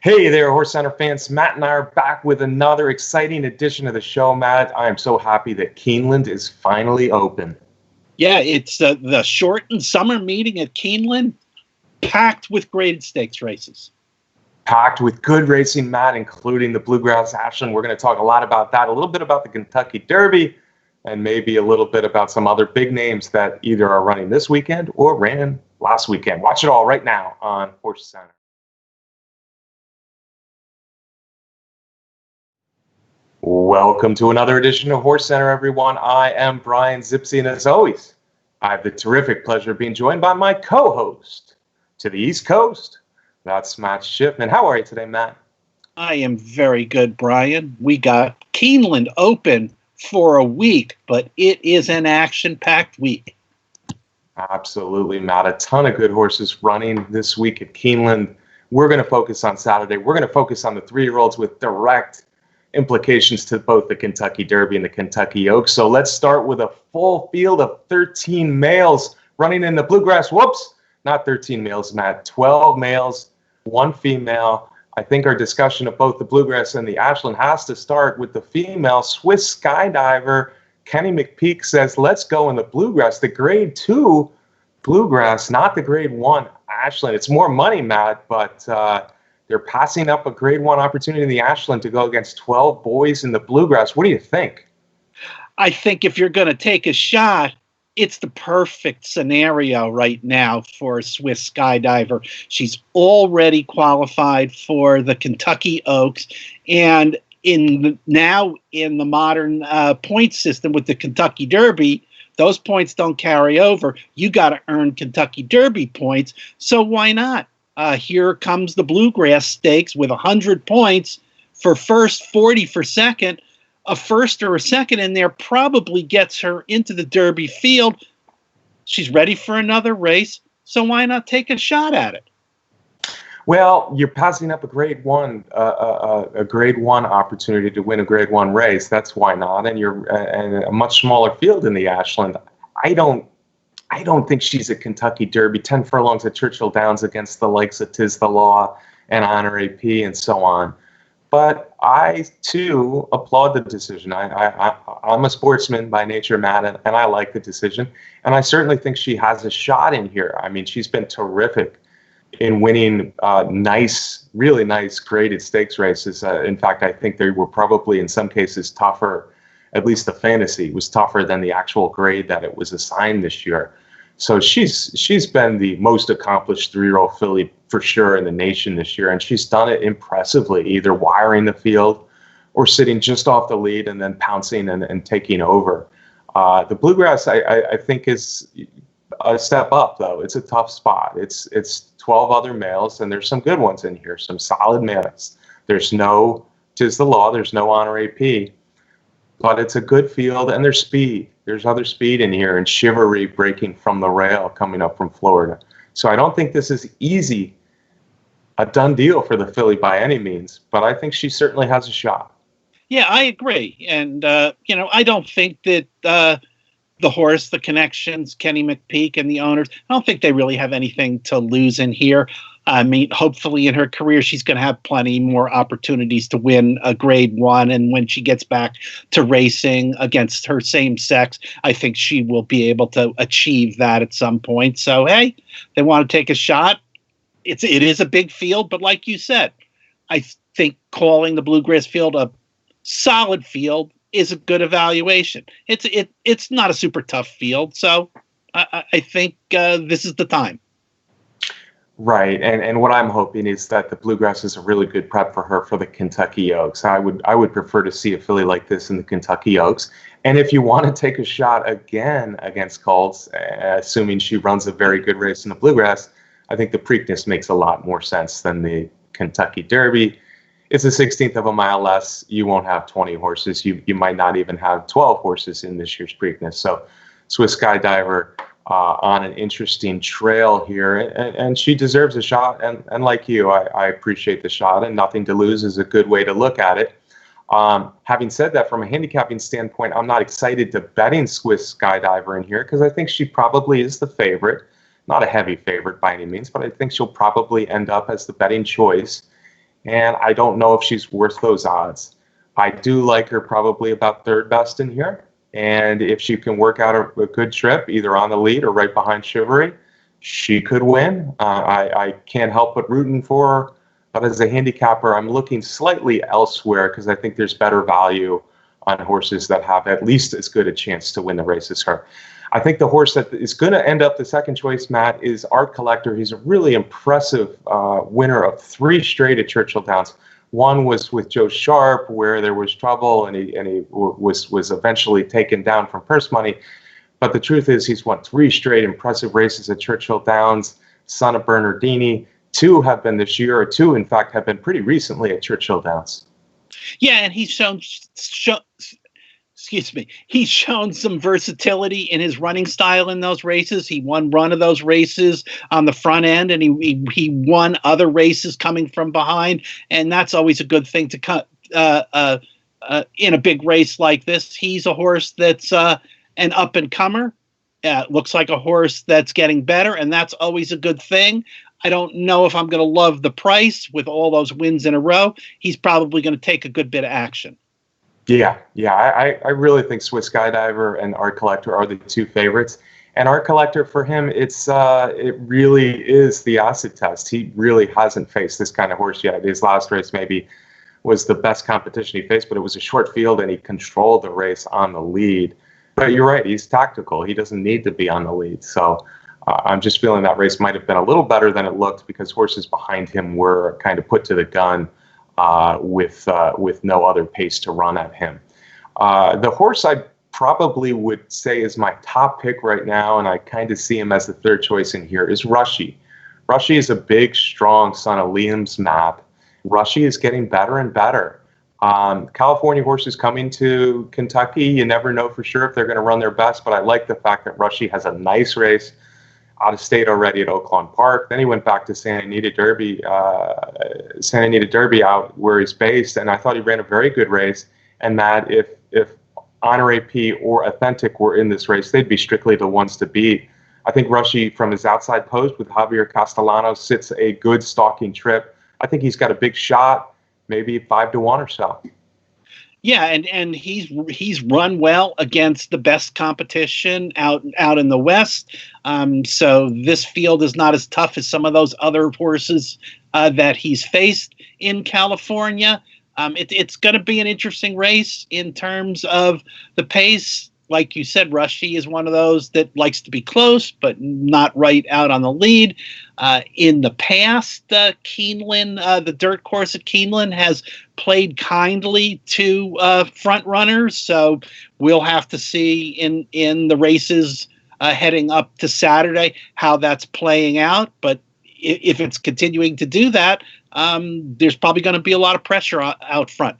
Hey there, HorseCenter fans. Matt and I are back with another exciting edition of the show, Matt. I am so happy that Keeneland is finally open. Yeah, it's the shortened summer meeting at Keeneland, packed with graded stakes races. Packed with good racing, Matt, including the Bluegrass Ashland. We're going to talk a lot about that, a little bit about the Kentucky Derby, and maybe a little bit about some other big names that either are running this weekend or ran last weekend. Watch it all right now on HorseCenter. Welcome to another edition of HorseCenter, everyone. I am Brian Zipsy, and as always, I have the terrific pleasure of being joined by my co-host to the East Coast. That's Matt Schiffman. How are you today, Matt? I am very good, Brian. We got Keeneland open for a week, but it is an action-packed week. Absolutely, Matt. A ton of good horses running this week at Keeneland. We're going to focus on Saturday. We're going to focus on the three-year-olds with direct implications to both the Kentucky Derby and the Kentucky Oaks. So let's start with a full field of 13 males running in the Bluegrass. Not 13 males, Matt. 12 males, 1 female. I think our discussion of both the Bluegrass and the Ashland has to start with the female. Swiss Skydiver Kenny McPeak says, let's go in the Bluegrass, the grade 2 Bluegrass, not the grade 1 Ashland. It's more money, Matt, but they're passing up a grade 1 opportunity in the Ashland to go against 12 boys in the Bluegrass. What do you think? I think if you're going to take a shot, it's the perfect scenario right now for a Swiss Skydiver. She's already qualified for the Kentucky Oaks, and now in the modern point system with the Kentucky Derby, those points don't carry over. You got to earn Kentucky Derby points, so why not? Here comes the Bluegrass Stakes with 100 points for first, 40 for second. A first or a second in there probably gets her into the Derby field. She's ready for another race, so why not take a shot at it? Well, you're passing up a grade 1 opportunity to win a grade 1 race. That's why not. And you're and a much smaller field in the Ashland. I don't think she's a Kentucky Derby. 10 furlongs at Churchill Downs against the likes of Tis the Law and Honor AP and so on. But I, too, applaud the decision. I'm a sportsman by nature, Matt, and I like the decision. And I certainly think she has a shot in here. I mean, she's been terrific in winning really nice graded stakes races. In fact, I think they were probably in some cases tougher. At least the fantasy was tougher than the actual grade that it was assigned this year. So she's been the most accomplished 3-year-old filly for sure in the nation this year, and she's done it impressively, either wiring the field or sitting just off the lead and then pouncing and taking over. The Bluegrass, I think, is a step up, though. It's a tough spot. It's 12 other males, and there's some good ones in here, some solid males. There's no Tis the Law, there's no Honor AP. But it's a good field, and there's speed. There's other speed in here, and Chivalry breaking from the rail coming up from Florida. So I don't think this is a done deal for the filly by any means, but I think she certainly has a shot. Yeah, I agree. And, I don't think that the horse, the connections, Kenny McPeak and the owners, I don't think they really have anything to lose in here. I mean, hopefully in her career, she's going to have plenty more opportunities to win a grade 1. And when she gets back to racing against her same sex, I think she will be able to achieve that at some point. So, hey, they want to take a shot. It is a big field, but like you said, I think calling the Bluegrass field a solid field is a good evaluation. It's not a super tough field, so I think this is the time. Right, and what I'm hoping is that the Bluegrass is a really good prep for her for the Kentucky Oaks. I would prefer to see a filly like this in the Kentucky Oaks. And if you want to take a shot again against Colts, assuming she runs a very good race in the Bluegrass, I think the Preakness makes a lot more sense than the Kentucky Derby. It's a 16th of a mile less. You won't have 20 horses. You might not even have 12 horses in this year's Preakness. So Swiss Skydiver on an interesting trail here, and she deserves a shot. And like you, I appreciate the shot, and nothing to lose is a good way to look at it. Having said that, from a handicapping standpoint, I'm not excited to betting Swiss Skydiver in here because I think she probably is the favorite. Not a heavy favorite by any means, but I think she'll probably end up as the betting choice and I don't know if she's worth those odds. I do like her probably about third best in here, and if she can work out a good trip, either on the lead or right behind Chivalry, she could win. I can't help but rooting for her, but as a handicapper, I'm looking slightly elsewhere because I think there's better value on horses that have at least as good a chance to win the race as her. I think the horse that is going to end up the second choice, Matt, is Art Collector. He's a really impressive winner of 3 straight at Churchill Downs. One was with Joe Sharp, where there was trouble, and he was eventually taken down from purse money. But the truth is, he's won 3 straight impressive races at Churchill Downs. Son of Bernardini. 2 have been this year, or 2, in fact, have been pretty recently at Churchill Downs. Yeah, and he's shown some versatility in his running style in those races. He won one of those races on the front end, and he won other races coming from behind, and that's always a good thing to cut in a big race like this. He's a horse that's an up and comer. Looks like a horse that's getting better, and that's always a good thing. I don't know if I'm going to love the price with all those wins in a row. He's probably going to take a good bit of action. Yeah. I really think Swiss Skydiver and Art Collector are the 2 favorites. And Art Collector, for him, it really is the acid test. He really hasn't faced this kind of horse yet. His last race maybe was the best competition he faced, but it was a short field, and he controlled the race on the lead. But you're right, he's tactical. He doesn't need to be on the lead. So I'm just feeling that race might have been a little better than it looked because horses behind him were kind of put to the gun with no other pace to run at him. The horse I probably would say is my top pick right now, and I kind of see him as the third choice in here, is Rushy. Rushy is a big, strong son of Liam's Map. Rushy is getting better and better. California horses coming to Kentucky, you never know for sure if they're going to run their best, but I like the fact that Rushy has a nice race out of state already at Oaklawn Park. Then he went back to Santa Anita Derby out where he's based, and I thought he ran a very good race. And that if Honore P or Authentic were in this race, they'd be strictly the ones to beat. I think Rushy, from his outside post with Javier Castellanos, sits a good stalking trip. I think he's got a big shot, maybe 5-1 or so. Yeah, and he's run well against the best competition out in the West. So this field is not as tough as some of those other horses that he's faced in California. It's going to be an interesting race in terms of the pace. Like you said, Rushy is one of those that likes to be close, but not right out on the lead. In the past, Keeneland, the dirt course at Keeneland, has played kindly to front runners. So we'll have to see in the races heading up to Saturday how that's playing out. But if it's continuing to do that, there's probably going to be a lot of pressure out front.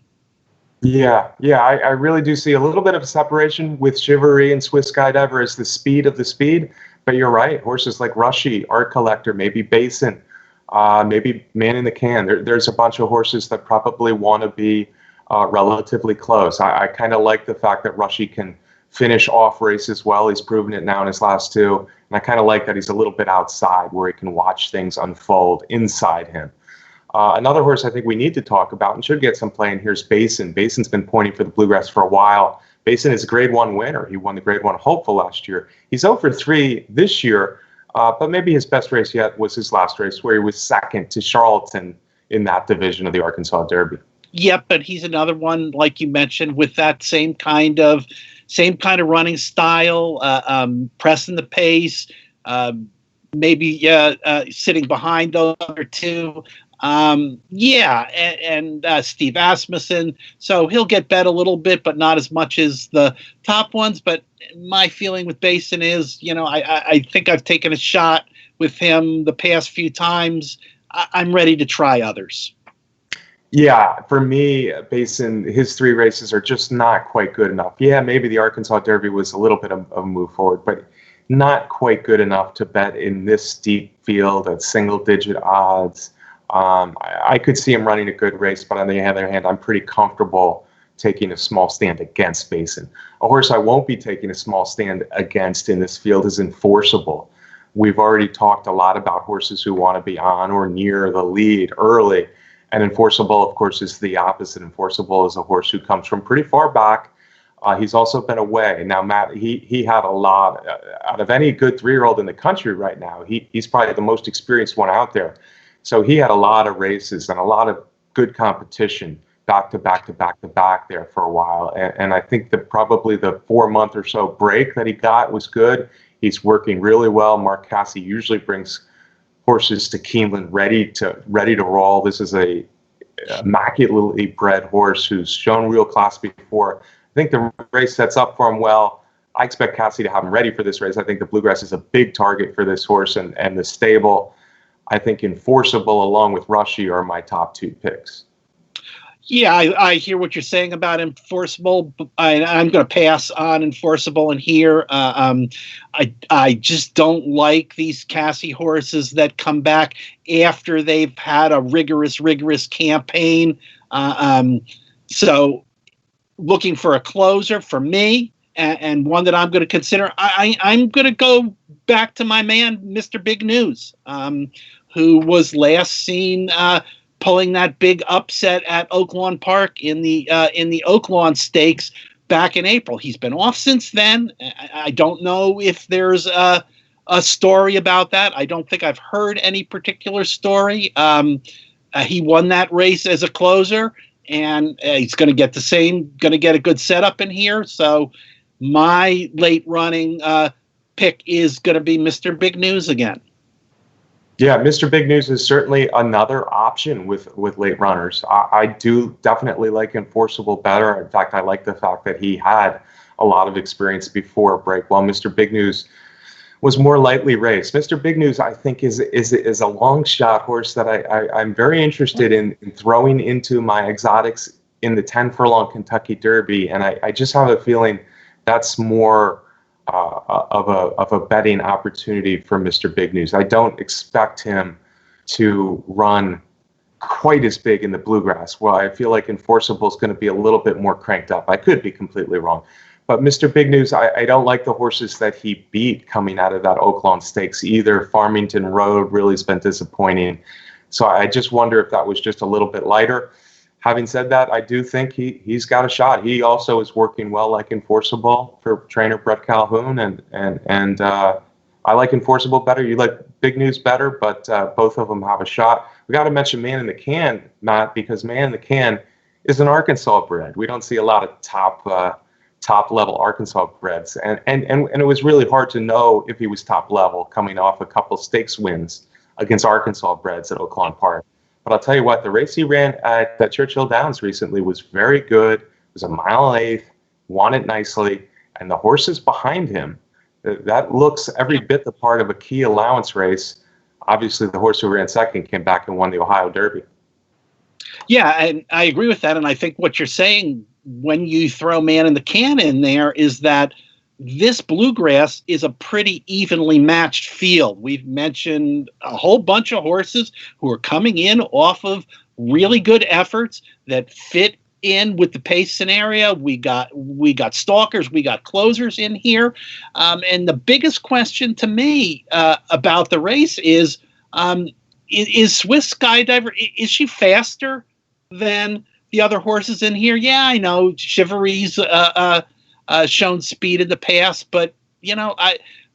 Yeah, I really do see a little bit of a separation with Chivalry and Swiss Skydiver as the speed of the speed. But you're right, horses like Rushy, Art Collector, maybe Basin, maybe Man in the Can. There's a bunch of horses that probably want to be relatively close. I kind of like the fact that Rushy can finish off races well. He's proven it now in his last 2. And I kind of like that he's a little bit outside where he can watch things unfold inside him. Another horse I think we need to talk about and should get some play in here is Basin. Basin's been pointing for the Bluegrass for a while. Basin is a Grade 1 winner. He won the Grade 1 Hopeful last year. He's 0-3 this year, but maybe his best race yet was his last race where he was second to Charlatan in that division of the Arkansas Derby. Yep, but he's another one, like you mentioned, with that same kind of running style, pressing the pace, maybe sitting behind those other 2. And Steve Asmussen. So he'll get bet a little bit, but not as much as the top ones. But my feeling with Basin is, I think I've taken a shot with him the past few times. I'm ready to try others. Yeah, for me, Basin, his 3 races are just not quite good enough. Yeah, maybe the Arkansas Derby was a little bit of a move forward, but not quite good enough to bet in this steep field at single-digit odds. I could see him running a good race, but on the other hand, I'm pretty comfortable taking a small stand against Basin. A horse I won't be taking a small stand against in this field is Enforceable. We've already talked a lot about horses who want to be on or near the lead early, And Enforceable, of course, is the opposite. Enforceable is a horse who comes from pretty far back. He's also been away. Now, Matt, he had a lot out of any good 3-year-old in the country right now. He's probably the most experienced one out there. So he had a lot of races and a lot of good competition back to back to back to back there for a while. And I think that probably the 4-month or so break that he got was good. He's working really well. Mark Casse usually brings horses to Keeneland ready to roll. This is a immaculately bred horse who's shown real class before. I think the race sets up for him well. I expect Casse to have him ready for this race. I think the Bluegrass is a big target for this horse, and the stable. I think Enforceable along with Rushy are my top 2 picks. Yeah, I hear what you're saying about Enforceable. I'm going to pass on Enforceable in here. I just don't like these Casse horses that come back after they've had a rigorous campaign. So looking for a closer for me, and one that I'm going to consider, I'm going to go back to my man, Mr. Big News, who was last seen pulling that big upset at Oaklawn Park in the Oaklawn Stakes back in April. He's been off since then. I don't know if there's a story about that. I don't think I've heard any particular story. He won that race as a closer, and he's going to get a good setup in here. So my late running pick is going to be Mr. Big News again. Yeah, Mr. Big News is certainly another option with late runners. I do definitely like Enforceable better. In fact, I like the fact that he had a lot of experience before break, while Mr. Big News was more lightly raced. Mr. Big News, I think, is a long shot horse that I'm very interested in throwing into my exotics in the 10 furlong Kentucky Derby, and I just have a feeling that's more of a betting opportunity for Mr. Big News. I don't expect him to run quite as big in the Bluegrass. Well, I feel like Enforceable is going to be a little bit more cranked up. I could be completely wrong. But Mr. Big News, I don't like the horses that he beat coming out of that Oaklawn Stakes either. Farmington Road really has been disappointing. So I just wonder if that was just a little bit lighter. Having said that, I do think he's got a shot. He also is working well like Enforceable for trainer Brett Calhoun, and I like Enforceable better. You like Big News better, but both of them have a shot. We got to mention Man in the Can, Matt, because Man in the Can is an Arkansas bred. We don't see a lot of top level Arkansas breds, and it was really hard to know if he was top level coming off a couple stakes wins against Arkansas breds at Oaklawn Park. But I'll tell you what, the race he ran at Churchill Downs recently was very good. It was a 1.8 miles, won it nicely, and the horses behind him, that looks every bit the part of a key allowance race. Obviously, the horse who ran second came back and won the Ohio Derby. Yeah, and I agree with that. And I think what you're saying when you throw Man in the Can in there is that this Bluegrass is a pretty evenly matched field. We've mentioned a whole bunch of horses who are coming in off of really good efforts that fit in with the pace scenario. We got stalkers, we got closers in here. And the biggest question to me about the race is Swiss Skydiver, is she faster than the other horses in here? Yeah, I know Chivalry's shown speed in the past, but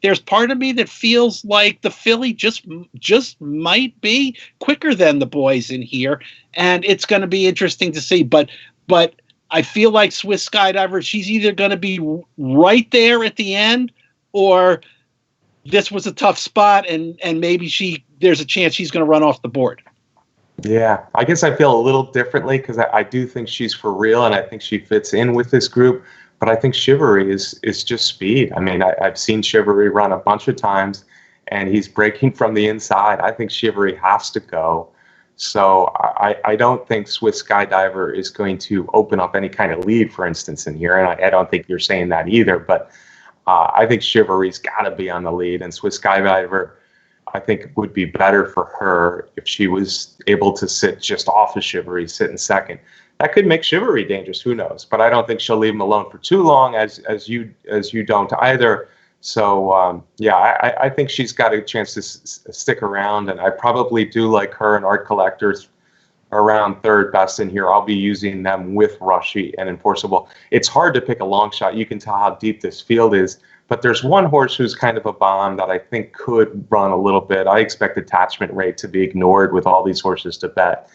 there's part of me that feels like the filly just might be quicker than the boys in here, and it's going to be interesting to see. But I feel like Swiss Skydiver, she's either going to be right there at the end, or this was a tough spot, and maybe there's a chance she's going to run off the board. Yeah, I guess I feel a little differently because I do think she's for real, and I think she fits in with this group. But I think Chivalry is just speed. I mean, I've seen Chivalry run a bunch of times, and he's breaking from the inside. I think Chivalry has to go. So I don't think Swiss Skydiver is going to open up any kind of lead, for instance, in here. And I don't think you're saying that either. But I think Chivalry's got to be on the lead. And Swiss Skydiver, I think, would be better for her if she was able to sit just off of Chivalry, sit in second. That could make Chivalry dangerous. Who knows? But I don't think she'll leave him alone for too long, as you don't either. So I think she's got a chance to stick around, and I probably do like her and Art Collectors around third best in here. I'll be using them with Rushy and Enforceable. It's hard to pick a long shot. You can tell how deep this field is, but there's one horse who's kind of a bomb that I think could run a little bit. I expect attachment rate to be ignored with all these horses to bet.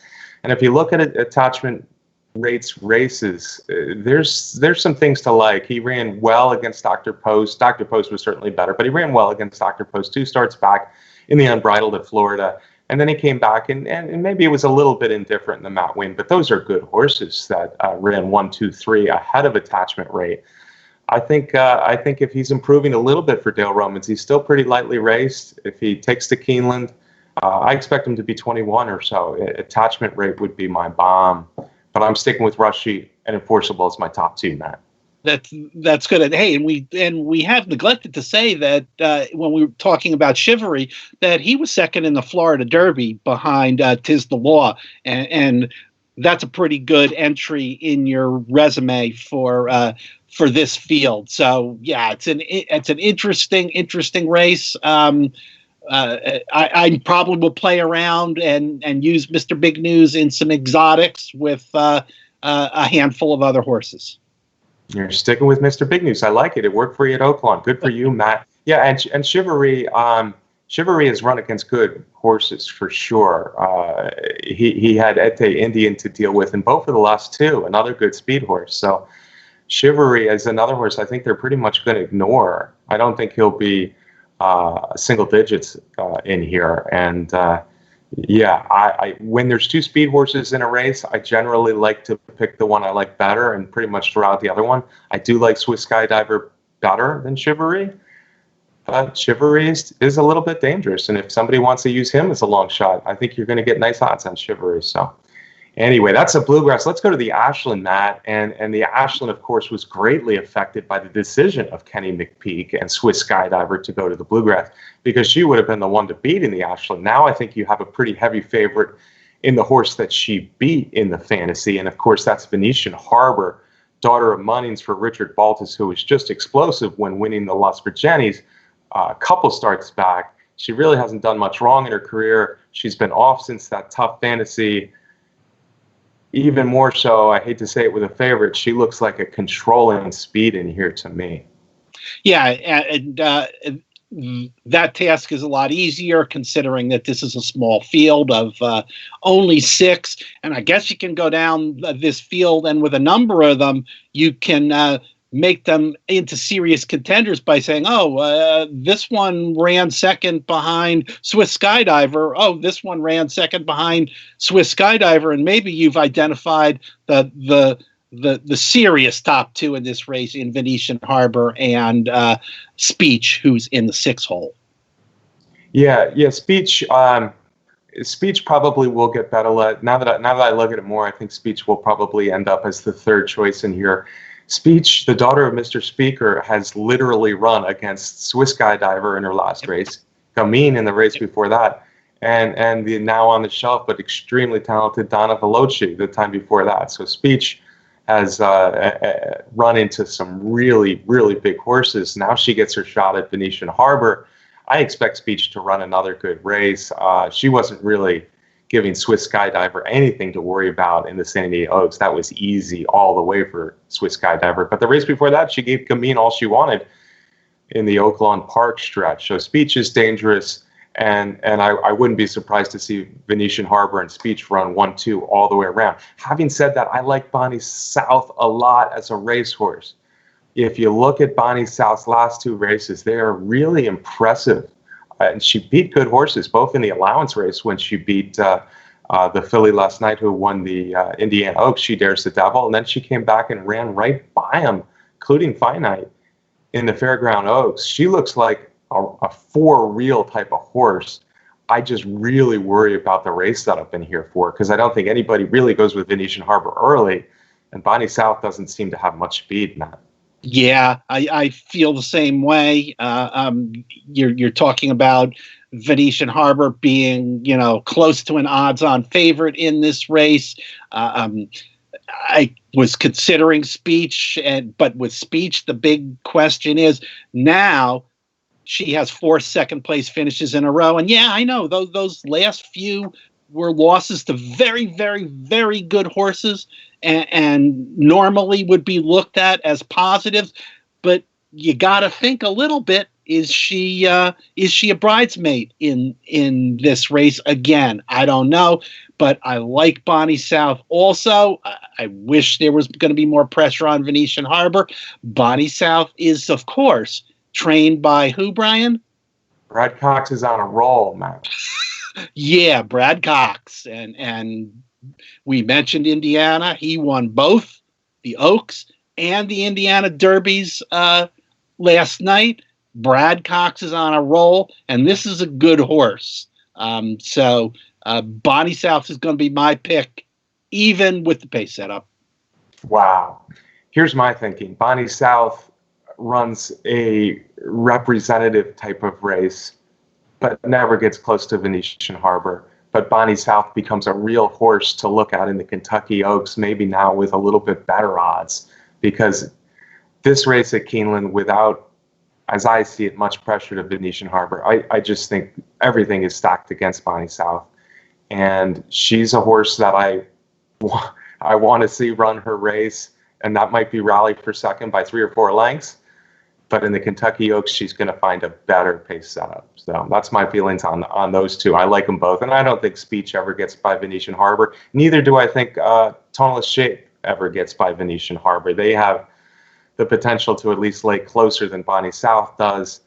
And if you look at attachment rates races, there's some things to like. He ran well against Dr. Post. Dr. Post was certainly better, but he ran well against Dr. Post 2 starts back in the Unbridled at Florida. And then he came back, and maybe it was a little bit indifferent in the Mount Win, but those are good horses that ran 1, 2, 3 ahead of attachment rate. I think if he's improving a little bit for Dale Romans, he's still pretty lightly raced. If he takes to Keeneland, I expect him to be 21 or so. Attachment rate would be my bomb, but I'm sticking with Rushy and Enforceable as my top 2, Matt. That's good. And hey, and we have neglected to say that when we were talking about Chivalry, that he was second in the Florida Derby behind Tis the Law, and that's a pretty good entry in your resume for this field. So yeah, it's an interesting race. I probably will play around and use Mr. Big News in some exotics with a handful of other horses. You're sticking with Mr. Big News. I like it. It worked for you at Oaklawn. Good for you, Matt. Yeah, and Chivalry has run against good horses for sure. He had Ete Indian to deal with in both of the last 2, another good speed horse. So Chivalry is another horse I think they're pretty much going to ignore. I don't think he'll be single digits in here. And I when there's 2 speed horses in a race, I generally like to pick the one I like better and pretty much throw out the other one. I do like Swiss Skydiver better than Chivalry, but Chivalry is a little bit dangerous. And if somebody wants to use him as a long shot, I think you're going to get nice odds on Chivalry. So anyway, that's a Bluegrass. Let's go to the Ashland, Matt. And the Ashland, of course, was greatly affected by the decision of Kenny McPeak and Swiss Skydiver to go to the Bluegrass, because she would have been the one to beat in the Ashland. Now I think you have a pretty heavy favorite in the horse that she beat in the fantasy. And of course, that's Venetian Harbor, daughter of Munnings for Richard Baltus, who was just explosive when winning the Las Virgenis a couple starts back. She really hasn't done much wrong in her career. She's been off since that tough fantasy. Even more so, I hate to say it with a favorite, she looks like a controlling speed in here to me. Yeah, and that task is a lot easier considering that this is a small field of only 6. And I guess you can go down this field, and with a number of them, you can make them into serious contenders by saying, this one ran second behind Swiss Skydiver. Oh, this one ran second behind Swiss Skydiver. And maybe you've identified the serious top 2 in this race in Venetian Harbor and Speech, who's in the 6 hole. Yeah, Speech. Speech probably will get better. Now that I look at it more, I think Speech will probably end up as the 3rd choice in here. Speech, the daughter of Mr. Speaker, has literally run against Swiss Skydiver in her last race, Gamine in the race before that, and the now on the shelf but extremely talented Donna Veloci the time before that. So Speech has run into some really, really big horses. Now she gets her shot at Venetian Harbor. I expect Speech to run another good race. She wasn't really giving Swiss Skydiver anything to worry about in the San Diego Oaks. That was easy all the way for Swiss Skydiver. But the race before that, she gave Gamine all she wanted in the Oaklawn Park stretch. So Speech is dangerous, and I wouldn't be surprised to see Venetian Harbor and Speech run 1-2 all the way around. Having said that, I like Bonnie South a lot as a racehorse. If you look at Bonnie South's last 2 races, they are really impressive. And she beat good horses, both in the allowance race when she beat the filly last night who won the Indiana Oaks. She Dares the Devil. And then she came back and ran right by him, including Finite, in the Fairground Oaks. She looks like a 4-reel type of horse. I just really worry about the race setup in here for, because I don't think anybody really goes with Venetian Harbor early. And Bonnie South doesn't seem to have much speed, Matt. Yeah, I feel the same way. You're talking about Venetian Harbor being, close to an odds-on favorite in this race. I was considering Speech, but with Speech, the big question is now she has 4 second-place finishes in a row. And yeah, I know those last few were losses to very, very, very good horses, and normally would be looked at as positives. But you got to think a little bit. Is she a bridesmaid in this race again? I don't know, but I like Bonnie South also. I wish there was going to be more pressure on Venetian Harbor. Bonnie South is, of course, trained by who, Brian? Brad Cox is on a roll, man. Yeah, Brad Cox. And we mentioned Indiana. He won both the Oaks and the Indiana Derbies last night. Brad Cox is on a roll, and this is a good horse. So Bonnie South is going to be my pick, even with the pace setup. Wow. Here's my thinking. Bonnie South runs a representative type of race, but never gets close to Venetian Harbor. But Bonnie South becomes a real horse to look at in the Kentucky Oaks, maybe now with a little bit better odds, because this race at Keeneland, without, as I see it, much pressure to Venetian Harbor, I just think everything is stacked against Bonnie South. And she's a horse that I want to see run her race, and that might be rally for second by 3 or 4 lengths. But in the Kentucky Oaks, she's going to find a better pace setup. So that's my feelings on those two. I like them both. And I don't think Speech ever gets by Venetian Harbor. Neither do I think Toneless Shape ever gets by Venetian Harbor. They have the potential to at least lay closer than Bonnie South does.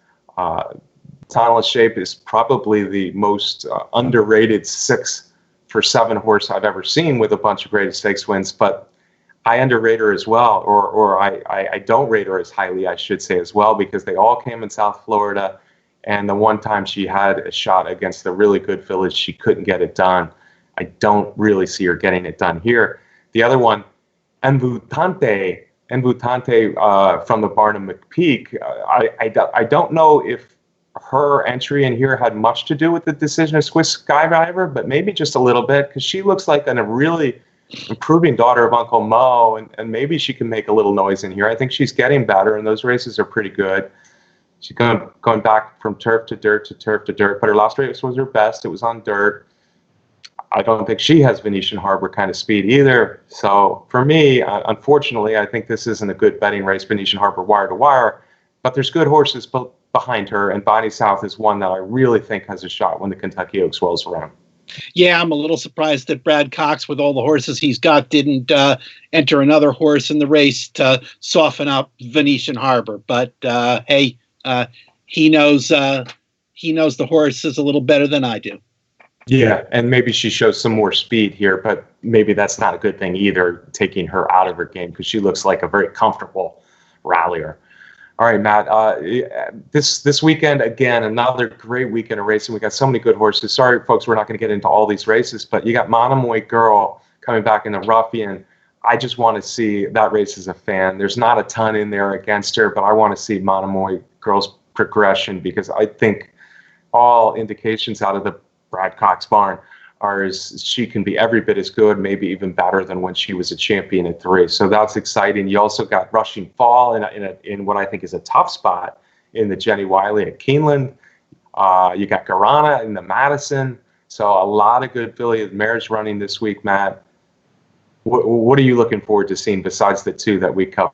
Toneless Shape is probably the most underrated 6-for-7 horse I've ever seen with a bunch of Greatest Stakes wins. But I underrate her as well, or I don't rate her as highly, I should say, as well, because they all came in South Florida, and the one time she had a shot against the really good village, she couldn't get it done. I don't really see her getting it done here. The other one, Envutante from the Barnum McPeak, I don't know if her entry in here had much to do with the decision of Swiss Skydiver, but maybe just a little bit, because she looks like a really improving daughter of Uncle Mo, and maybe she can make a little noise in here. I think she's getting better, and those races are pretty good. She's going back from turf to dirt to turf to dirt, but her last race was her best. It was on dirt. I don't think she has Venetian Harbor kind of speed either. So for me, unfortunately, I think this isn't a good betting race, Venetian Harbor wire to wire, but there's good horses behind her, and Bonnie South is one that I really think has a shot when the Kentucky Oaks rolls around. Yeah, I'm a little surprised that Brad Cox, with all the horses he's got, didn't enter another horse in the race to soften up Venetian Harbor. But hey, he knows the horses a little better than I do. Yeah, and maybe she shows some more speed here, but maybe that's not a good thing either, taking her out of her game, because she looks like a very comfortable rallier. All right, Matt, this weekend, again, another great weekend of racing. We got so many good horses. Sorry, folks, we're not going to get into all these races, but you got Monomoy Girl coming back in the Ruffian. I just want to see that race as a fan. There's not a ton in there against her, but I want to see Monomoy Girl's progression, because I think all indications out of the Brad Cox barn are she can be every bit as good, maybe even better than when she was a champion at 3. So that's exciting. You also got Rushing Fall in what I think is a tough spot in the Jenny Wiley at Keeneland. You got Garana in the Madison. So a lot of good affiliate mares running this week, Matt. What are you looking forward to seeing besides the 2 that we covered?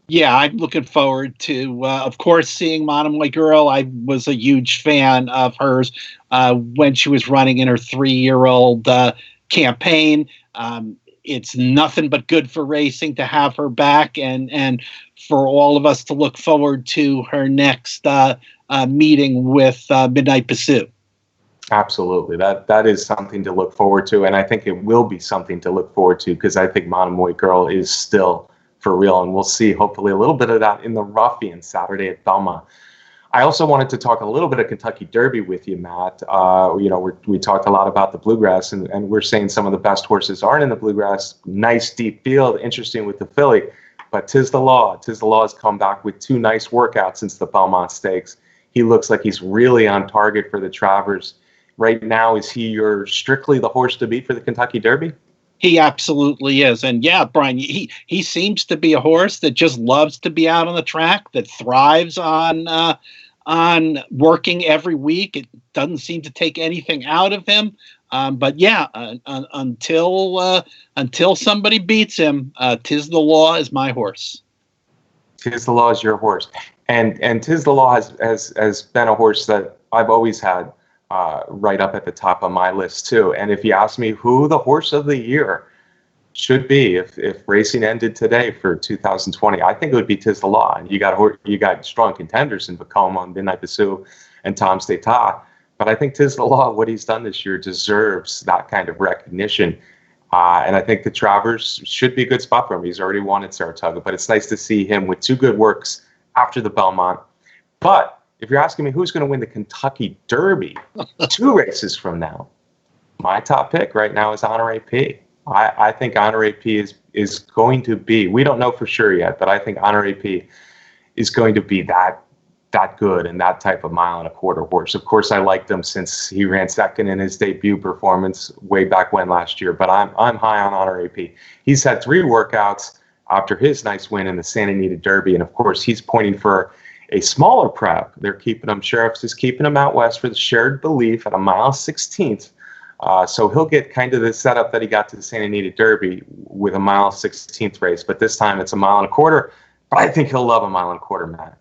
Yeah, I'm looking forward to, of course, seeing Monomoy Girl. I was a huge fan of hers when she was running in her 3-year-old campaign. It's nothing but good for racing to have her back, and for all of us to look forward to her next meeting with Midnight Pursuit. Absolutely. That is something to look forward to, and I think it will be something to look forward to, because I think Monomoy Girl is still for real, and we'll see hopefully a little bit of that in the Ruffian Saturday at Belmont. I also wanted to talk a little bit of Kentucky Derby with you, Matt. We talked a lot about the Bluegrass, and we're saying some of the best horses aren't in the Bluegrass. Nice deep field, interesting with the filly, but Tiz the Law. Tiz the Law has come back with 2 nice workouts since the Belmont Stakes. He looks like he's really on target for the Travers. Right now, is he strictly the horse to beat for the Kentucky Derby? He absolutely is. And yeah, Brian, he seems to be a horse that just loves to be out on the track, that thrives on on working every week. It doesn't seem to take anything out of him. But yeah, until somebody beats him, Tiz the Law is my horse. Tiz the Law is your horse, and Tiz the Law has been a horse that I've always had right up at the top of my list too. And if you ask me who the horse of the year should be, if racing ended today for 2020, I think it would be Tiz the Law. And you got strong contenders in Vekoma, Midnight Pursuit, and Tom Stata. But I think Tiz the Law, what he's done this year, deserves that kind of recognition. And I think the Travers should be a good spot for him. He's already won at Saratoga, but it's nice to see him with two good works after the Belmont. But if you're asking me who's going to win the Kentucky Derby 2 races from now, my top pick right now is Honore P. I think Honore P is going to be, we don't know for sure yet, but I think Honore P is going to be that good and that type of 1.25 mile horse. Of course, I liked him since he ran second in his debut performance way back when last year, but I'm high on Honore P. He's had 3 workouts after his nice win in the Santa Anita Derby, and of course, he's pointing for a smaller prep. They're keeping him, Sheriff's is keeping him out west for the Shared Belief at 1.16 mile. So he'll get kind of the setup that he got to the Santa Anita Derby with a 1.16 race, but this time it's 1.25 miles. But I think he'll love 1.25 miles, Matt.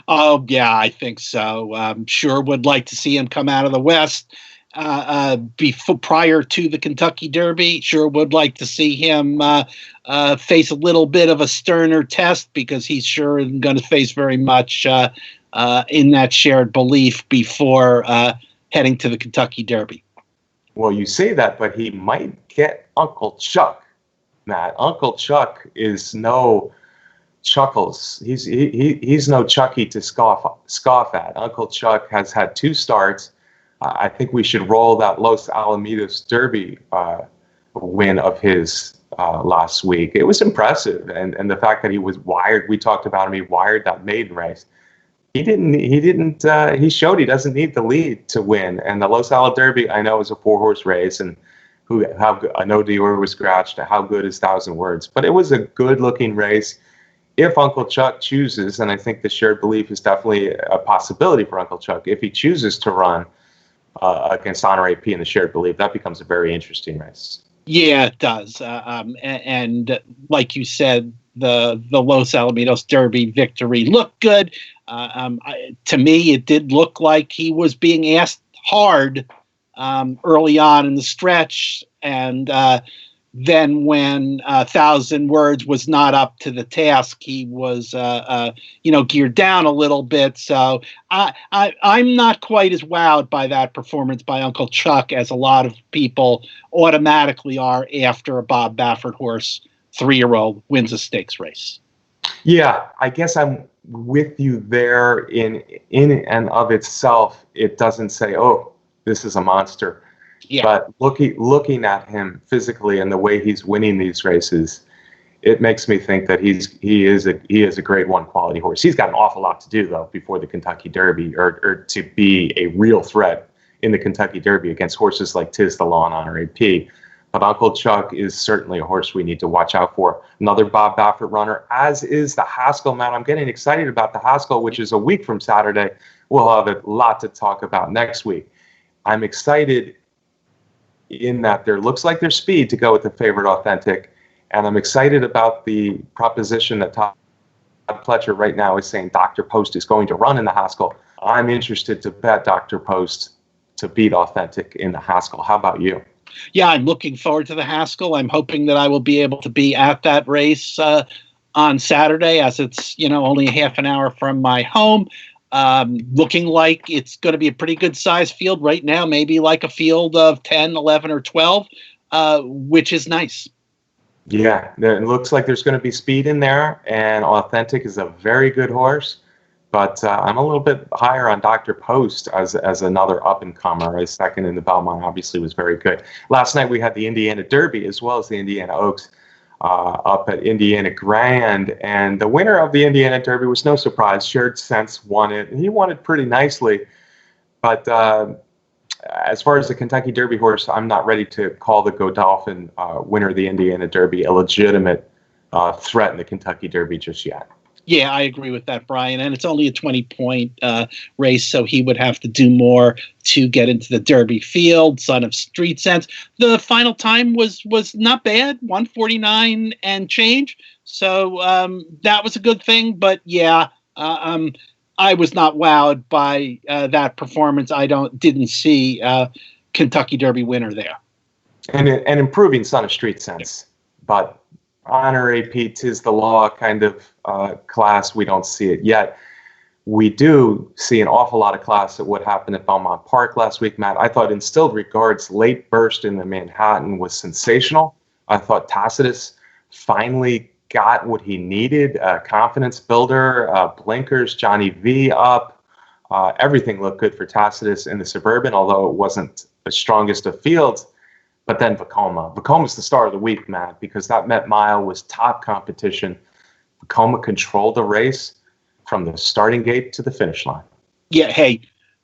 Oh, yeah, I think so. Sure would like to see him come out of the West prior to the Kentucky Derby. Sure would like to see him face a little bit of a sterner test, because he's sure going to face very much in that Shared Belief before heading to the Kentucky Derby. Well, you say that, but he might get Uncle Chuck, Matt. Uncle Chuck is no Chuckles. He's no Chucky to scoff at. Uncle Chuck has had 2 starts. I think we should roll that Los Alamitos Derby win of his last week. It was impressive, and the fact that he was wired. We talked about him. He wired that maiden race. He showed he doesn't need the lead to win. And the Los Al Derby, I know, is a 4-horse race, and I know Dior was scratched. How good is 1,000 words? But it was a good-looking race. If Uncle Chuck chooses, and I think the Shared Belief is definitely a possibility for Uncle Chuck, if he chooses to run against Honore P in the Shared Belief, that becomes a very interesting race. Yeah, it does. And like you said, the Los Alamitos Derby victory looked good. To me, it did look like he was being asked hard early on in the stretch, and then when 1,000 words was not up to the task, he was geared down a little bit. So I'm not quite as wowed by that performance by Uncle Chuck as a lot of people automatically are after a Bob Baffert horse 3-year-old wins a stakes race. Yeah, I guess I'm with you there. In and of itself, it doesn't say, "Oh, this is a monster." Yeah. But looking at him physically and the way he's winning these races, it makes me think that he is a grade 1 quality horse. He's got an awful lot to do though before the Kentucky Derby, or to be a real threat in the Kentucky Derby against horses like Tiz the Law and Honore P. But Uncle Chuck is certainly a horse we need to watch out for. Another Bob Baffert runner, as is the Haskell. Man, I'm getting excited about the Haskell, which is a week from Saturday. We'll have a lot to talk about next week. I'm excited in that there looks like there's speed to go with the favorite Authentic, and I'm excited about the proposition that Todd Pletcher right now is saying Dr. Post is going to run in the Haskell. I'm interested to bet Dr. Post to beat Authentic in the Haskell. How about you? Yeah, I'm looking forward to the Haskell. I'm hoping that I will be able to be at that race on Saturday, as it's only a half an hour from my home. Looking like it's going to be a pretty good size field right now, maybe like a field of 10, 11, or 12, which is nice. Yeah, it looks like there's going to be speed in there, and Authentic is a very good horse. But I'm a little bit higher on Dr. Post as another up-and-comer. His second in the Belmont obviously was very good. Last night we had the Indiana Derby as well as the Indiana Oaks up at Indiana Grand. And the winner of the Indiana Derby was no surprise. Shared Sense won it. And he won it pretty nicely. But as far as the Kentucky Derby horse, I'm not ready to call the Godolphin winner of the Indiana Derby a legitimate threat in the Kentucky Derby just yet. Yeah, I agree with that, Brian. And it's only a 20-point race, so he would have to do more to get into the Derby field. Son of Street Sense. The final time was not bad, 1:49 and change. So that was a good thing. But yeah, I was not wowed by that performance. I didn't see Kentucky Derby winner there. And an improving Son of Street Sense, but honor AP, 'tis the law kind of class, we don't see it yet. We do see an awful lot of class at what happened at Belmont Park last week, Matt. I thought Instilled Regard's late burst in the Manhattan was sensational. I thought Tacitus finally got what he needed, a confidence builder, blinkers, Johnny V up. Everything looked good for Tacitus in the Suburban, although it wasn't the strongest of fields. But then Vacoma's the star of the week, Matt, because that Met Mile was top competition. Vacoma controlled the race from the starting gate to the finish line. Yeah, hey,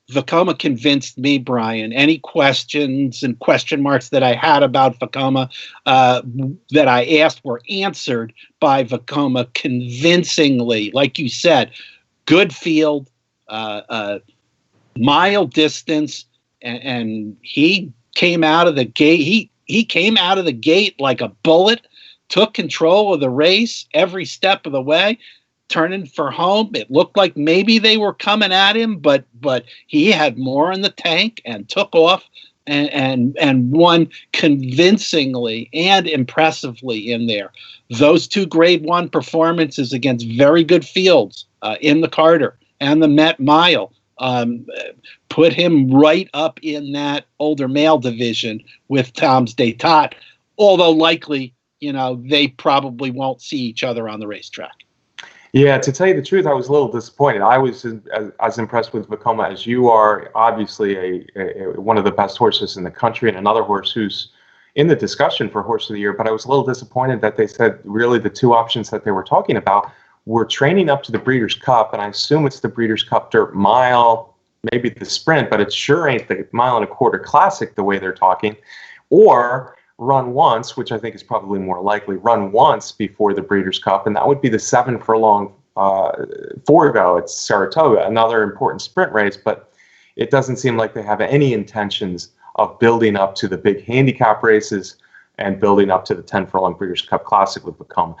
Vacoma convinced me, Brian. Any questions and question marks that I had about Vacoma that I asked were answered by Vacoma convincingly. Like you said, good field, mile distance, and he came out of the gate. He came out of the gate like a bullet, took control of the race every step of the way, turning for home. It looked like maybe they were coming at him, but he had more in the tank and took off and won convincingly and impressively in there. Those two Grade 1 performances against very good fields in the Carter and the Met Mile put him right up in that older male division with Tom's D'Etat, although likely, they probably won't see each other on the racetrack. Yeah, to tell you the truth, I was a little disappointed. I was as impressed with Vacoma as you are. Obviously, one of the best horses in the country, and another horse who's in the discussion for Horse of the Year. But I was a little disappointed that they said really the two options that they were talking about were training up to the Breeders' Cup, and I assume it's the Breeders' Cup Dirt Mile, maybe the Sprint, but it sure ain't the Mile and a Quarter Classic the way they're talking, or run once, which I think is probably more likely, run once before the Breeders' Cup, and that would be the 7 furlong Forgo at Saratoga, another important sprint race, but it doesn't seem like they have any intentions of building up to the big handicap races and building up to the 10 furlong Breeders' Cup Classic with Vacoma.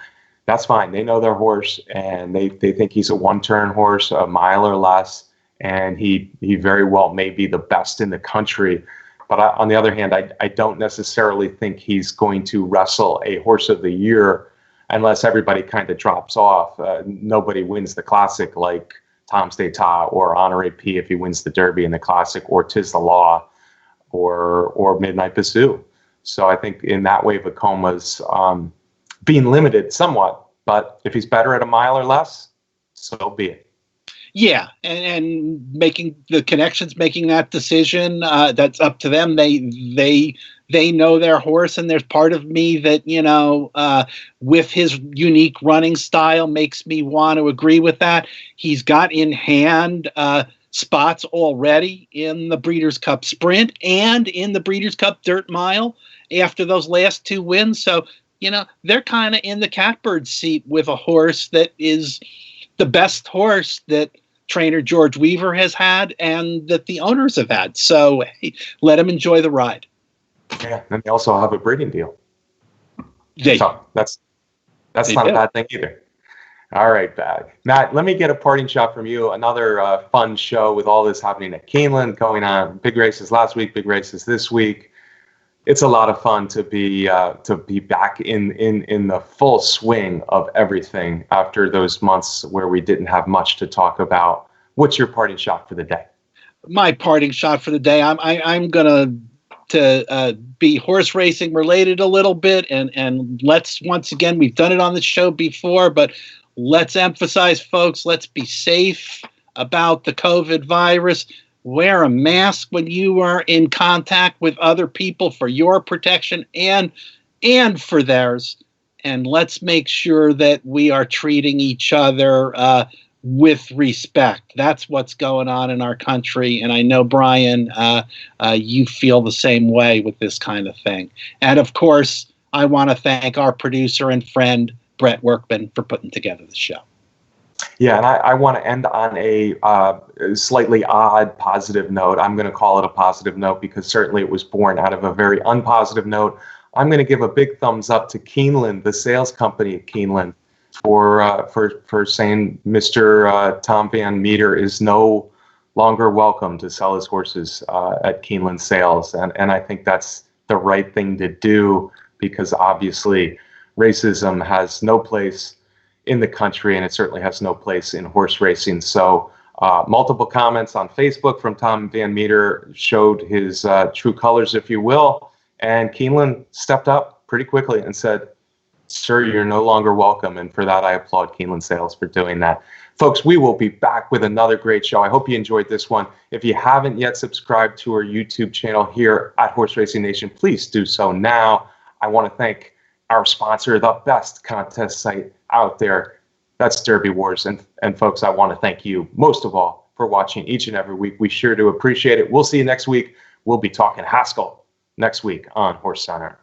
That's fine. They know their horse, and they think he's a one-turn horse, a mile or less, and he very well may be the best in the country. But on the other hand, I don't necessarily think he's going to wrestle a Horse of the Year unless everybody kind of drops off. Nobody wins the Classic like Tom's D'Etat or Honor AP if he wins the Derby in the Classic, or 'Tis the Law or Midnight Pursuit. So I think in that way, Vacoma's being limited somewhat, but if he's better at a mile or less, so be it. Yeah, and making the connections, making that decision, that's up to them. They know their horse, and there's part of me that, with his unique running style makes me want to agree with that. He's got in hand spots already in the Breeders' Cup Sprint and in the Breeders' Cup Dirt Mile after those last two wins. So, they're kind of in the catbird seat with a horse that is the best horse that trainer George Weaver has had and that the owners have had. So let him enjoy the ride. Yeah, and they also have a breeding deal. So that's not a bad thing either. All right, Matt, let me get a parting shot from you. Another fun show with all this happening at Keeneland, going on. Big races last week, big races this week. It's a lot of fun to be back in the full swing of everything after those months where we didn't have much to talk about. What's your parting shot for the day? My parting shot for the day, I'm gonna be horse racing related a little bit, and let's, once again, we've done it on the show before, but let's emphasize, folks, let's be safe about the COVID virus. Wear a mask when you are in contact with other people for your protection and for theirs. And let's make sure that we are treating each other with respect. That's what's going on in our country. And I know, Brian, you feel the same way with this kind of thing. And of course, I want to thank our producer and friend, Brett Workman, for putting together the show. Yeah, and I want to end on a slightly odd positive note. I'm going to call it a positive note because certainly it was born out of a very unpositive note. I'm going to give a big thumbs up to Keeneland, the sales company at Keeneland, for saying Mr. Tom Van Meter is no longer welcome to sell his horses at Keeneland Sales, and I think that's the right thing to do because obviously racism has no place in the country, and it certainly has no place in horse racing. So multiple comments on Facebook from Tom Van Meter showed his true colors, if you will, and Keeneland stepped up pretty quickly and said, sir, you're no longer welcome. And for that, I applaud Keeneland Sales for doing that. Folks, we will be back with another great show. I hope you enjoyed this one. If you haven't yet subscribed to our YouTube channel here at Horse Racing Nation, please do so now. I want to thank our sponsor, the best contest site out there. That's Derby Wars. And folks, I want to thank you most of all for watching each and every week. We sure do appreciate it. We'll see you next week. We'll be talking Haskell next week on HorseCenter.